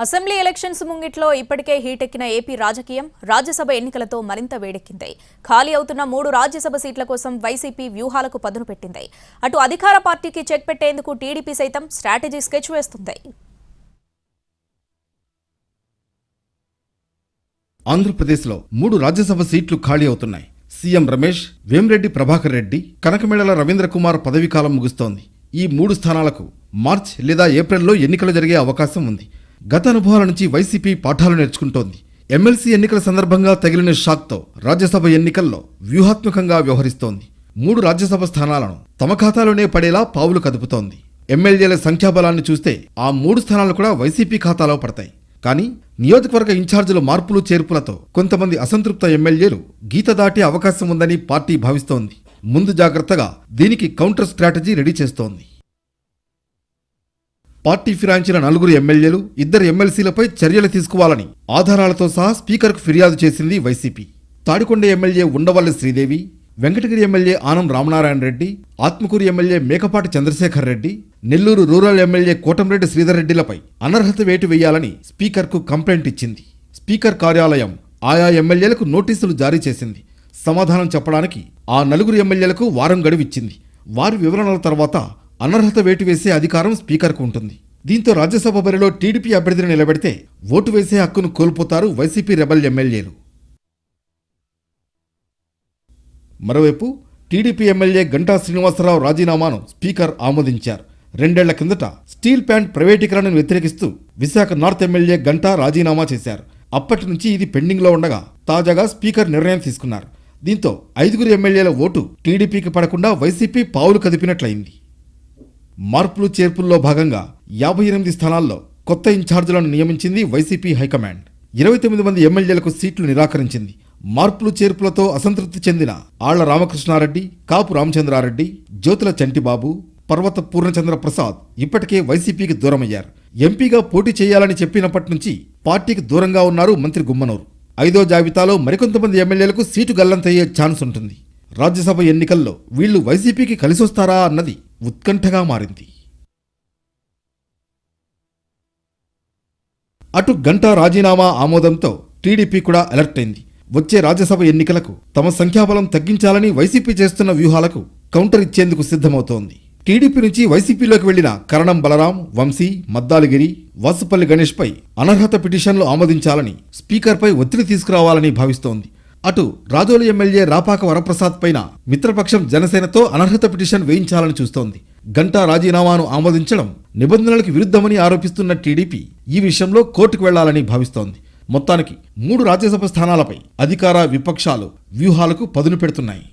Assembly elections ముంగిట్లో ఇప్పటికే హీటెక్కిన AP రాజకీయం రాజ్యసభ ఎన్నికలతో మరింత వేడెక్కింది. ఖాళీ అవుతున్న 3 రాజ్యసభ సీట్ల కోసం వైసీపీ వ్యూహాలకు పదును పెట్టింది. అటు అధికార పార్టీకి చెక్ పెట్టేందుకు టీడీపీ సైతం స్ట్రాటజీ స్కెచ్ వేస్తుంది. ఆంధ్రప్రదేశ్లో 3 రాజ్యసభ సీట్లు ఖాళీ అవుతున్నాయి. సీఎం రమేష్, వేమిరెడ్డి ప్రభాకర్ రెడ్డి, కనకమేడల రవీంద్ర కుమార్ పదవీకాలం ముగుస్తోంది. ఈ 3 స్థానాలకు మార్చ్ లేదా ఏప్రిల్లో ఎన్నికలు జరిగే అవకాశం ఉంది. గత అనుభవాల నుంచి వైసీపీ పాఠాలు నేర్చుకుంటోంది. ఎమ్మెల్సీ ఎన్నికల సందర్భంగా తగిలిన షాక్తో రాజ్యసభ ఎన్నికల్లో వ్యూహాత్మకంగా వ్యవహరిస్తోంది. 3 రాజ్యసభ స్థానాలను తమ ఖాతాలోనే పడేలా పావులు కదుపుతోంది. ఎమ్మెల్యేల సంఖ్యాబలాన్ని చూస్తే ఆ 3 స్థానాలు కూడా వైసీపీ ఖాతాలో పడతాయి. కానీ నియోజకవర్గ ఇన్ఛార్జీల మార్పులు చేర్పులతో కొంతమంది అసంతృప్త ఎమ్మెల్యేలు గీత దాటే అవకాశం ఉందని పార్టీ భావిస్తోంది. ముందు జాగ్రత్తగా దీనికి కౌంటర్ స్ట్రాటజీ రెడీ చేస్తోంది. పార్టీ ఫిరాయించిన 4 ఎమ్మెల్యేలు, 2 ఎమ్మెల్సీలపై చర్యలు తీసుకోవాలని ఆధారాలతో సహా స్పీకర్కు ఫిర్యాదు చేసింది YCP. Tadikonda MLA Undavalli Sridevi, Venkatagiri MLA Anam Ramanarayana Reddy, Atmakur MLA Mekapati Chandrasekhar Reddy, Nellore rural MLA Kotamreddy Sridhar రెడ్డిలపై అనర్హత వేటు వేయాలని స్పీకర్కు కంప్లైంట్ ఇచ్చింది. స్పీకర్ కార్యాలయం ఆయా ఎమ్మెల్యేలకు నోటీసులు జారీ చేసింది. సమాధానం చెప్పడానికి ఆ 4 ఎమ్మెల్యేలకు వారం గడువిచ్చింది. వారి వివరణల తర్వాత అనర్హత వేటు వేసే అధికారం స్పీకర్కు ఉంటుంది. దీంతో రాజ్యసభ బరిలో టీడీపీ అభ్యర్థిని నిలబెడితే ఓటు వేసే హక్కును కోల్పోతారు వైసీపీ రెబల్ ఎమ్మెల్యేలు. మరోవైపు టీడీపీ ఎమ్మెల్యే గంటా శ్రీనివాసరావు రాజీనామాను స్పీకర్ ఆమోదించారు. 2 ఏళ్ల కిందట స్టీల్ ప్లాంట్ ప్రైవేటీకరణను వ్యతిరేకిస్తూ విశాఖ నార్త్ ఎమ్మెల్యే గంటా రాజీనామా చేశారు. అప్పటి నుంచి ఇది పెండింగ్లో ఉండగా తాజాగా స్పీకర్ నిర్ణయం తీసుకున్నారు. దీంతో 5 ఎమ్మెల్యేల ఓటు టీడీపీకి పడకుండా వైసీపీ పావులు కదిపినట్లయింది. మార్పులు చేర్పుల్లో భాగంగా 58 స్థానాల్లో కొత్త ఇన్ఛార్జీలను నియమించింది వైసీపీ హైకమాండ్. 29 మంది ఎమ్మెల్యేలకు సీట్లు నిరాకరించింది. మార్పులు చేర్పులతో అసంతృప్తి చెందిన ఆళ్ల రామకృష్ణారెడ్డి, కాపు రామచంద్రారెడ్డి, జ్యోతుల చంటిబాబు, పర్వత పూర్ణచంద్ర ప్రసాద్ ఇప్పటికే వైసీపీకి దూరమయ్యారు. ఎంపీగా పోటీ చేయాలని చెప్పినప్పటి నుంచి పార్టీకి దూరంగా ఉన్నారు మంత్రి గుమ్మనూరు. 5వ జాబితాలో మరికొంతమంది ఎమ్మెల్యేలకు సీటు గల్లంతయ్యే ఛాన్స్ ఉంటుంది. రాజ్యసభ ఎన్నికల్లో వీళ్లు వైసీపీకి కలిసొస్తారా అన్నది ఉత్కంఠగా మారింది. అటు గంటా రాజీనామా ఆమోదంతో టీడీపీ కూడా అలర్ట్ అయింది. వచ్చే రాజ్యసభ ఎన్నికలకు తమ సంఖ్యాబలం తగ్గించాలని వైసీపీ చేస్తున్న వ్యూహాలకు కౌంటర్ ఇచ్చేందుకు సిద్ధమవుతోంది. టీడీపీ నుంచి వైసీపీలోకి వెళ్లిన కరణం బలరాం, వంశీ, మద్దాలిగిరి, వాసుపల్లి గణేష్పై అనర్హత పిటిషన్లు ఆమోదించాలని స్పీకర్పై ఒత్తిడి తీసుకురావాలని భావిస్తోంది. అటు రాజోలు ఎమ్మెల్యే రాపాక వరప్రసాద్ పైన మిత్రపక్షం జనసేనతో అనర్హత పిటిషన్ వేయించాలని చూస్తోంది. గంటా రాజీనామాను ఆమోదించడం నిబంధనలకు విరుద్ధమని ఆరోపిస్తున్న టీడీపీ ఈ విషయంలో కోర్టుకు వెళ్లాలని భావిస్తోంది. మొత్తానికి 3 రాజ్యసభ స్థానాలపై అధికార విపక్షాలు వ్యూహాలకు పదును పెడుతున్నాయి.